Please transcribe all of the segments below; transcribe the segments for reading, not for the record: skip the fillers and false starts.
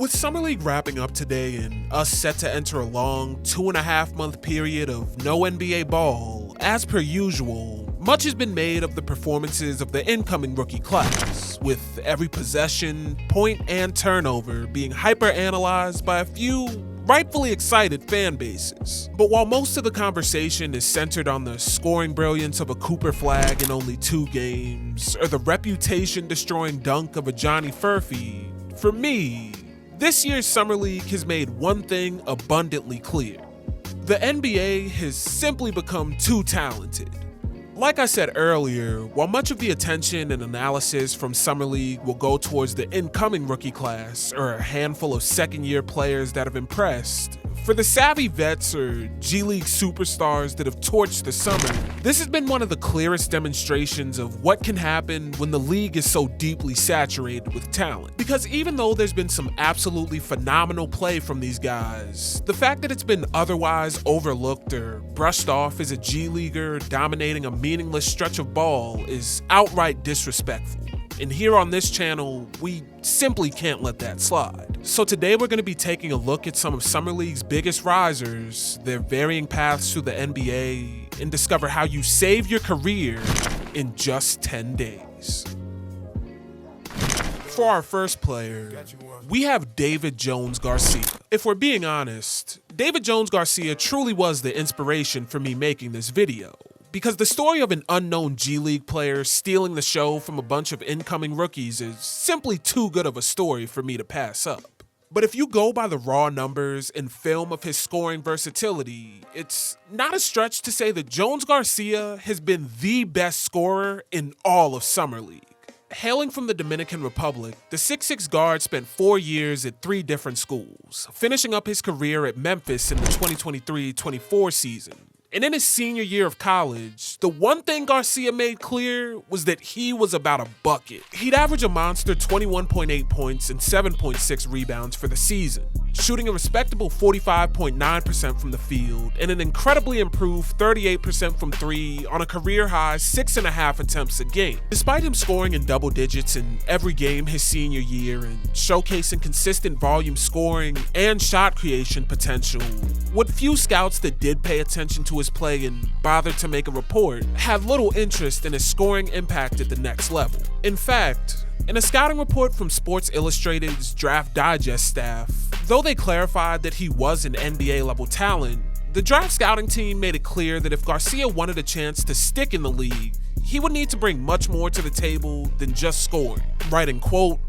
With Summer League wrapping up today and us set to enter a long 2.5-month period of no NBA ball, as per usual, much has been made of the performances of the incoming rookie class, with every possession, point, and turnover being hyper-analyzed by a few rightfully excited fan bases. But while most of the conversation is centered on the scoring brilliance of a Cooper Flag in only 2 games, or the reputation-destroying dunk of a Johnny Furphy, for me, this year's Summer League has made one thing abundantly clear. The NBA has simply become too talented. Like I said earlier, while much of the attention and analysis from Summer League will go towards the incoming rookie class or a handful of second-year players that have impressed, for the savvy vets or G League superstars that have torched the summer, this has been one of the clearest demonstrations of what can happen when the league is so deeply saturated with talent. Because even though there's been some absolutely phenomenal play from these guys, the fact that it's been otherwise overlooked or brushed off as a G Leaguer dominating a meaningless stretch of ball is outright disrespectful. And here on this channel, we simply can't let that slide. So today we're going to be taking a look at some of Summer League's biggest risers, their varying paths through the NBA, and discover how you save your career in just 10 days. For our first player, we have David Jones Garcia. If we're being honest, David Jones Garcia truly was the inspiration for me making this video. Because the story of an unknown G League player stealing the show from a bunch of incoming rookies is simply too good of a story for me to pass up. But if you go by the raw numbers and film of his scoring versatility, it's not a stretch to say that Jones Garcia has been the best scorer in all of Summer League. Hailing from the Dominican Republic, the 6'6" guard spent 4 years at 3 different schools, finishing up his career at Memphis in the 2023-24 season. And in his senior year of college, the one thing Garcia made clear was that he was about a bucket. He'd average a monster 21.8 points and 7.6 rebounds for the season, shooting a respectable 45.9% from the field and an incredibly improved 38% from 3 on a career-high 6.5 attempts a game. Despite him scoring in double digits in every game his senior year and showcasing consistent volume scoring and shot creation potential, what few scouts that did pay attention to his play and bothered to make a report had little interest in his scoring impact at the next level. In fact, in a scouting report from Sports Illustrated's Draft Digest staff, though they clarified that he was an NBA-level talent, the draft scouting team made it clear that if Garcia wanted a chance to stick in the league, he would need to bring much more to the table than just scoring. Writing, quote,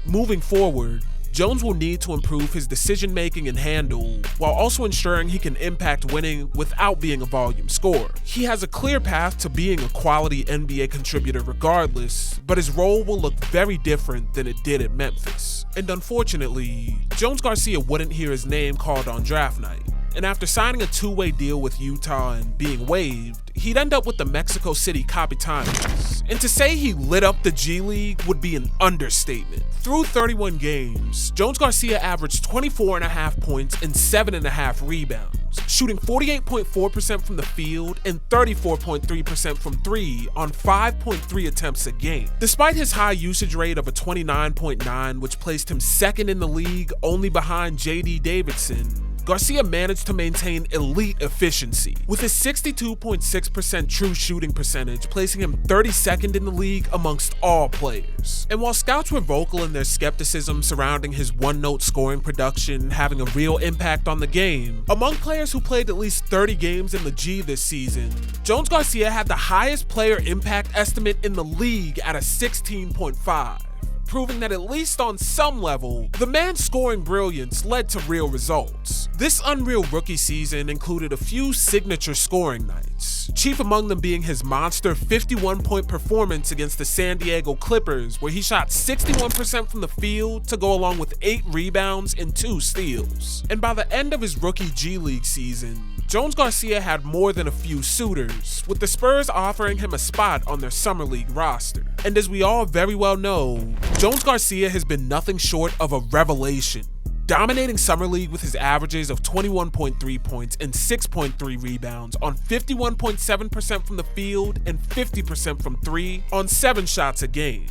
"Moving forward, Jones will need to improve his decision-making and handle, while also ensuring he can impact winning without being a volume scorer. He has a clear path to being a quality NBA contributor regardless, but his role will look very different than it did at Memphis." And unfortunately, Jones Garcia wouldn't hear his name called on draft night. And after signing a 2-way deal with Utah and being waived, he'd end up with the Mexico City Capitanes. And to say he lit up the G League would be an understatement. Through 31 games, Jones Garcia averaged 24.5 points and 7.5 rebounds, shooting 48.4% from the field and 34.3% from 3 on 5.3 attempts a game. Despite his high usage rate of a 29.9, which placed him second in the league only behind J.D. Davidson, Garcia managed to maintain elite efficiency, with his 62.6% true shooting percentage placing him 32nd in the league amongst all players. And while scouts were vocal in their skepticism surrounding his one-note scoring production having a real impact on the game, among players who played at least 30 games in the G this season, Jones Garcia had the highest player impact estimate in the league at a 16.5. Proving that at least on some level, the man's scoring brilliance led to real results. This unreal rookie season included a few signature scoring nights, chief among them being his monster 51-point performance against the San Diego Clippers, where he shot 61% from the field to go along with 8 rebounds and 2 steals. And by the end of his rookie G League season, Jones Garcia had more than a few suitors, with the Spurs offering him a spot on their Summer League roster. And as we all very well know, Jones Garcia has been nothing short of a revelation, dominating Summer League with his averages of 21.3 points and 6.3 rebounds on 51.7% from the field and 50% from 3 on 7 shots a game.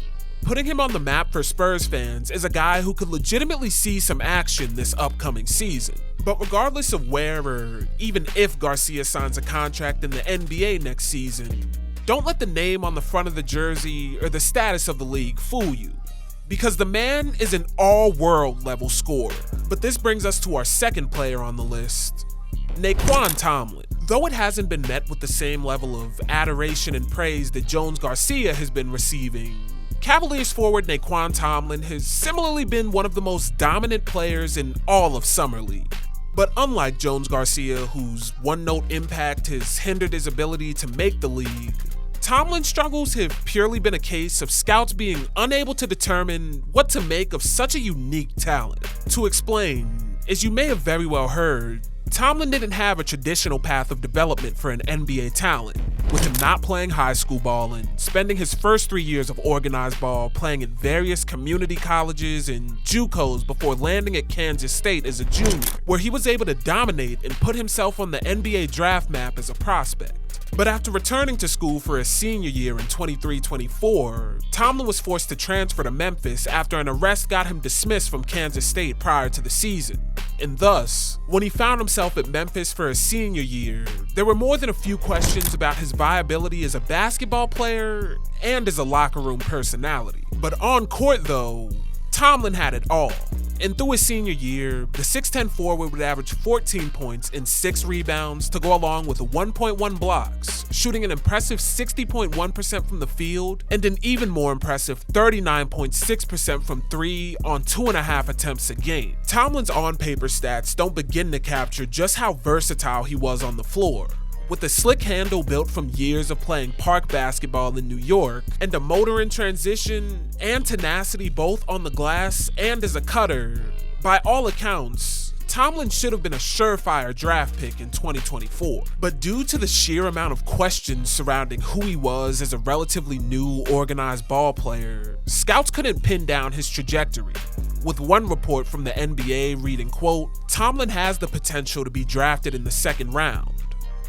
putting him on the map for Spurs fans as a guy who could legitimately see some action this upcoming season. But regardless of where or even if Garcia signs a contract in the NBA next season, don't let the name on the front of the jersey or the status of the league fool you, because the man is an all-world level scorer. But this brings us to our second player on the list, Naquan Tomlin. Though it hasn't been met with the same level of adoration and praise that Jones Garcia has been receiving, Cavaliers forward Naquan Tomlin has similarly been one of the most dominant players in all of Summer League. But unlike Jones Garcia, whose one-note impact has hindered his ability to make the league, Tomlin's struggles have purely been a case of scouts being unable to determine what to make of such a unique talent. To explain, as you may have very well heard, Tomlin didn't have a traditional path of development for an NBA talent, with him not playing high school ball and spending his first 3 years of organized ball playing at various community colleges and JUCOs before landing at Kansas State as a junior, where he was able to dominate and put himself on the NBA draft map as a prospect. But after returning to school for his senior year in 23-24, Tomlin was forced to transfer to Memphis after an arrest got him dismissed from Kansas State prior to the season. And thus, when he found himself at Memphis for his senior year, there were more than a few questions about his viability as a basketball player and as a locker room personality. But on court though, Tomlin had it all. And through his senior year, the 6'10 forward would average 14 points and 6 rebounds to go along with 1.1 blocks, shooting an impressive 60.1% from the field and an even more impressive 39.6% from 3 on 2.5 attempts a game. Tomlin's on-paper stats don't begin to capture just how versatile he was on the floor. With a slick handle built from years of playing park basketball in New York, and a motor in transition and tenacity both on the glass and as a cutter, by all accounts, Tomlin should have been a surefire draft pick in 2024. But due to the sheer amount of questions surrounding who he was as a relatively new organized ball player, scouts couldn't pin down his trajectory. With one report from the NBA reading, quote, "Tomlin has the potential to be drafted in the second round."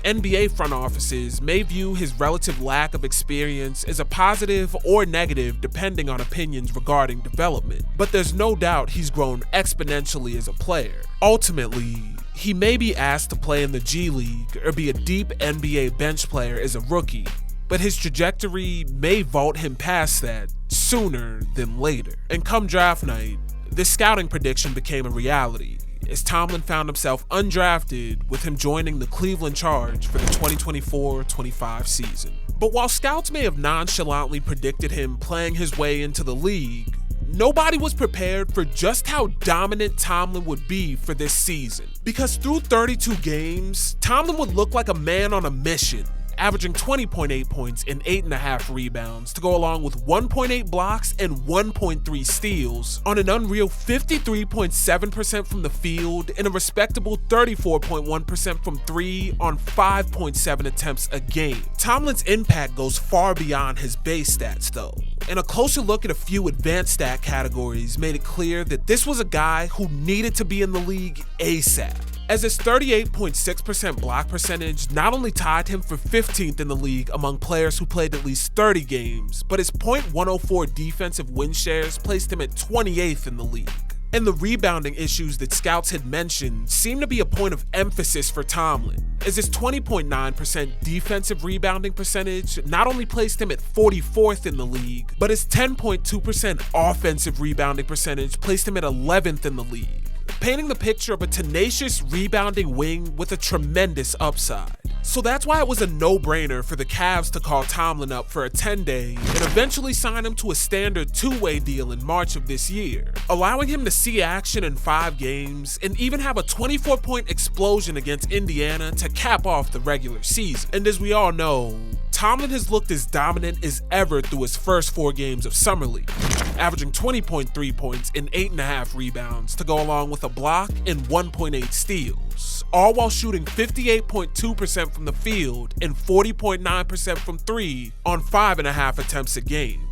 NBA front offices may view his relative lack of experience as a positive or negative depending on opinions regarding development, but there's no doubt he's grown exponentially as a player. Ultimately, he may be asked to play in the G League or be a deep NBA bench player as a rookie, but his trajectory may vault him past that sooner than later. And come draft night, this scouting prediction became a reality, as Tomlin found himself undrafted, with him joining the Cleveland Charge for the 2024-25 season. But while scouts may have nonchalantly predicted him playing his way into the league, nobody was prepared for just how dominant Tomlin would be for this season. Because through 32 games, Tomlin would look like a man on a mission, averaging 20.8 points and 8.5 rebounds to go along with 1.8 blocks and 1.3 steals on an unreal 53.7% from the field and a respectable 34.1% from 3 on 5.7 attempts a game. Tomlin's impact goes far beyond his base stats though, and a closer look at a few advanced stat categories made it clear that this was a guy who needed to be in the league ASAP, as his 38.6% block percentage not only tied him for 15th in the league among players who played at least 30 games, but his .104 defensive win shares placed him at 28th in the league. And the rebounding issues that scouts had mentioned seemed to be a point of emphasis for Tomlin, as his 20.9% defensive rebounding percentage not only placed him at 44th in the league, but his 10.2% offensive rebounding percentage placed him at 11th in the league, painting the picture of a tenacious rebounding wing with a tremendous upside. So that's why it was a no-brainer for the Cavs to call Tomlin up for a 10-day and eventually sign him to a standard 2-way deal in March of this year, allowing him to see action in 5 games and even have a 24-point explosion against Indiana to cap off the regular season. And as we all know, Tomlin has looked as dominant as ever through his first 4 games of Summer League, averaging 20.3 points and 8.5 rebounds to go along with a block and 1.8 steals, all while shooting 58.2% from the field and 40.9% from 3 on 5.5 attempts a game.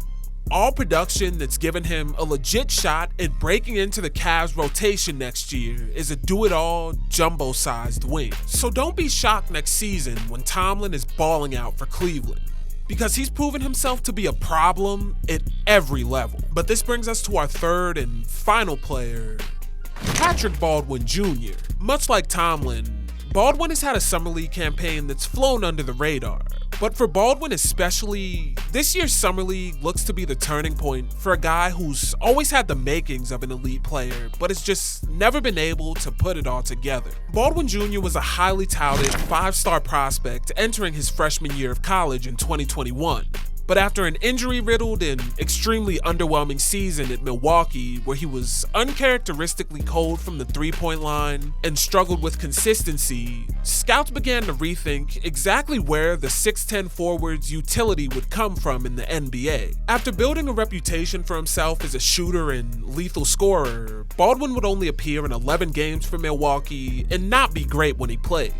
All production that's given him a legit shot at breaking into the Cavs rotation next year is a do-it-all, jumbo-sized wing. So don't be shocked next season when Tomlin is balling out for Cleveland. because he's proven himself to be a problem at every level. But this brings us to our third and final player, Patrick Baldwin Jr. Much like Tomlin, Baldwin has had a Summer League campaign that's flown under the radar. But for Baldwin especially, this year's Summer League looks to be the turning point for a guy who's always had the makings of an elite player, but has just never been able to put it all together. Baldwin Jr. was a highly touted 5-star prospect entering his freshman year of college in 2021. But after an injury-riddled and extremely underwhelming season at Milwaukee, where he was uncharacteristically cold from the three-point line and struggled with consistency, scouts began to rethink exactly where the 6'10 forward's utility would come from in the NBA. After building a reputation for himself as a shooter and lethal scorer, Baldwin would only appear in 11 games for Milwaukee and not be great when he played,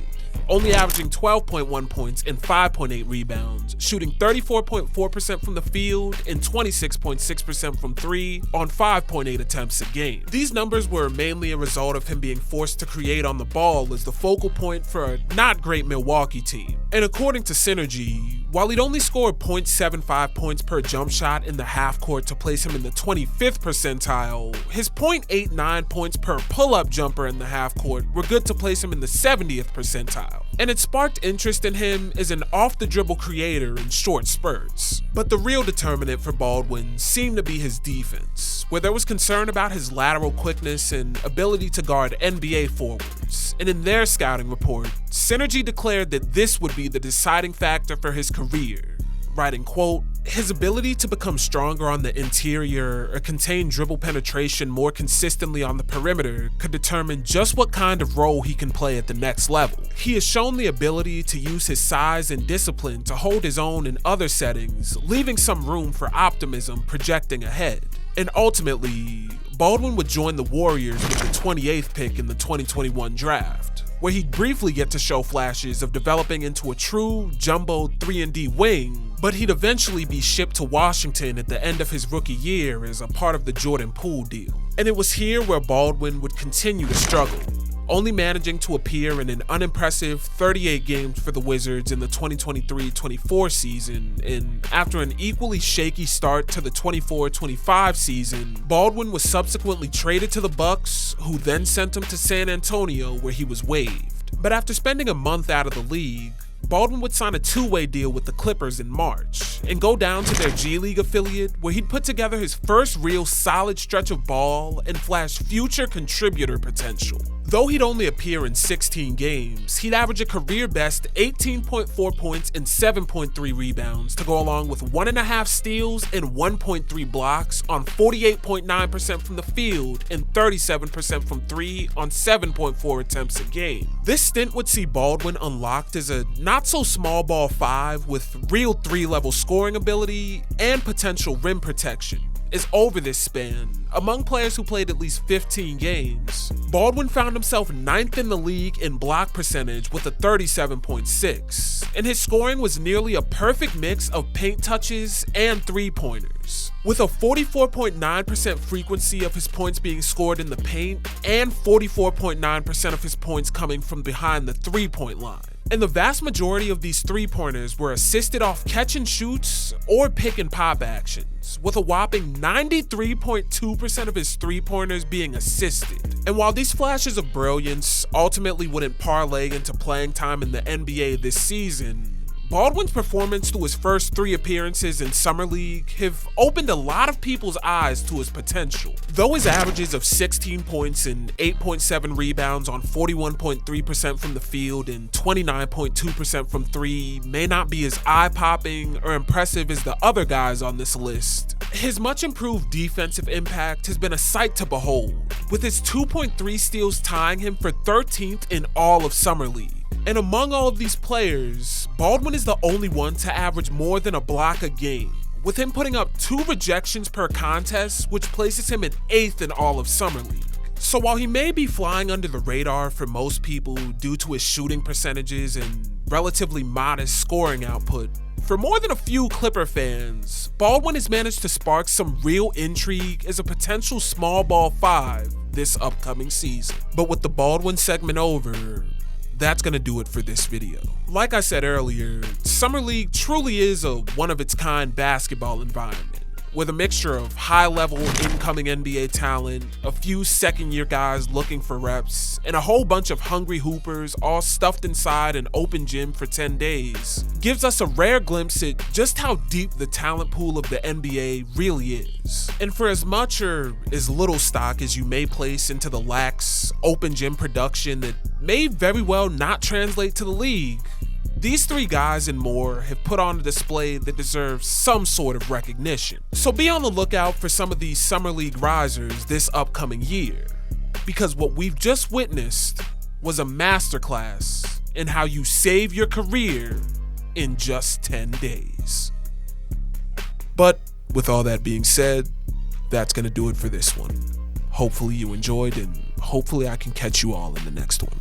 only averaging 12.1 points and 5.8 rebounds, shooting 34.4% from the field and 26.6% from three on 5.8 attempts a game. These numbers were mainly a result of him being forced to create on the ball as the focal point for a not great Milwaukee team. And according to Synergy, while he'd only scored 0.75 points per jump shot in the half court to place him in the 25th percentile, his 0.89 points per pull-up jumper in the half court were good to place him in the 70th percentile. And it sparked interest in him as an off-the-dribble creator in short spurts. But the real determinant for Baldwin seemed to be his defense, where there was concern about his lateral quickness and ability to guard NBA forwards. And in their scouting report, Synergy declared that this would be the deciding factor for his career, writing, quote, "His ability to become stronger on the interior or contain dribble penetration more consistently on the perimeter could determine just what kind of role he can play at the next level. He has shown the ability to use his size and discipline to hold his own in other settings, leaving some room for optimism projecting ahead." And ultimately, Baldwin would join the Warriors with the 28th pick in the 2021 draft, where he'd briefly get to show flashes of developing into a true jumbo 3-and-D wing, but he'd eventually be shipped to Washington at the end of his rookie year as a part of the Jordan Poole deal. And it was here where Baldwin would continue to struggle, only managing to appear in an unimpressive 38 games for the Wizards in the 2023-24 season, and after an equally shaky start to the 24-25 season, Baldwin was subsequently traded to the Bucks, who then sent him to San Antonio, where he was waived. But after spending a month out of the league, Baldwin would sign a two-way deal with the Clippers in March and go down to their G League affiliate, where he'd put together his first real solid stretch of ball and flash future contributor potential. Though he'd only appear in 16 games, he'd average a career-best 18.4 points and 7.3 rebounds to go along with 1.5 steals and 1.3 blocks on 48.9% from the field and 37% from three on 7.4 attempts a game. This stint would see Baldwin unlocked as a not-so-small ball 5 with real 3-level scoring ability and potential rim protection. Is over this span, among players who played at least 15 games, Baldwin found himself 9th in the league in block percentage with a 37.6, and his scoring was nearly a perfect mix of paint touches and three-pointers, with a 44.9% frequency of his points being scored in the paint and 44.9% of his points coming from behind the three-point line. And the vast majority of these three-pointers were assisted off catch and shoots or pick and pop actions, with a whopping 93.2% of his three-pointers being assisted. And while these flashes of brilliance ultimately wouldn't parlay into playing time in the NBA this season, Baldwin's performance through his first 3 appearances in Summer League have opened a lot of people's eyes to his potential. Though his averages of 16 points and 8.7 rebounds on 41.3% from the field and 29.2% from three may not be as eye-popping or impressive as the other guys on this list, his much improved defensive impact has been a sight to behold, with his 2.3 steals tying him for 13th in all of Summer League. And among all of these players, Baldwin is the only one to average more than a block a game, with him putting up 2 rejections per contest, which places him at 8th in all of Summer League. So while he may be flying under the radar for most people due to his shooting percentages and relatively modest scoring output, for more than a few Clipper fans, Baldwin has managed to spark some real intrigue as a potential small ball 5 this upcoming season. But with the Baldwin segment over, that's gonna do it for this video. Like I said earlier, Summer League truly is a one-of-its-kind basketball environment, with a mixture of high-level incoming NBA talent, a few second-year guys looking for reps, and a whole bunch of hungry hoopers all stuffed inside an open gym for 10 days, gives us a rare glimpse at just how deep the talent pool of the NBA really is. And for as much or as little stock as you may place into the lax, open gym production that may very well not translate to the league, these three guys and more have put on a display that deserves some sort of recognition. So be on the lookout for some of these Summer League risers this upcoming year, because what we've just witnessed was a masterclass in how you save your career in just 10 days. But with all that being said, that's gonna do it for this one. Hopefully you enjoyed, and hopefully I can catch you all in the next one.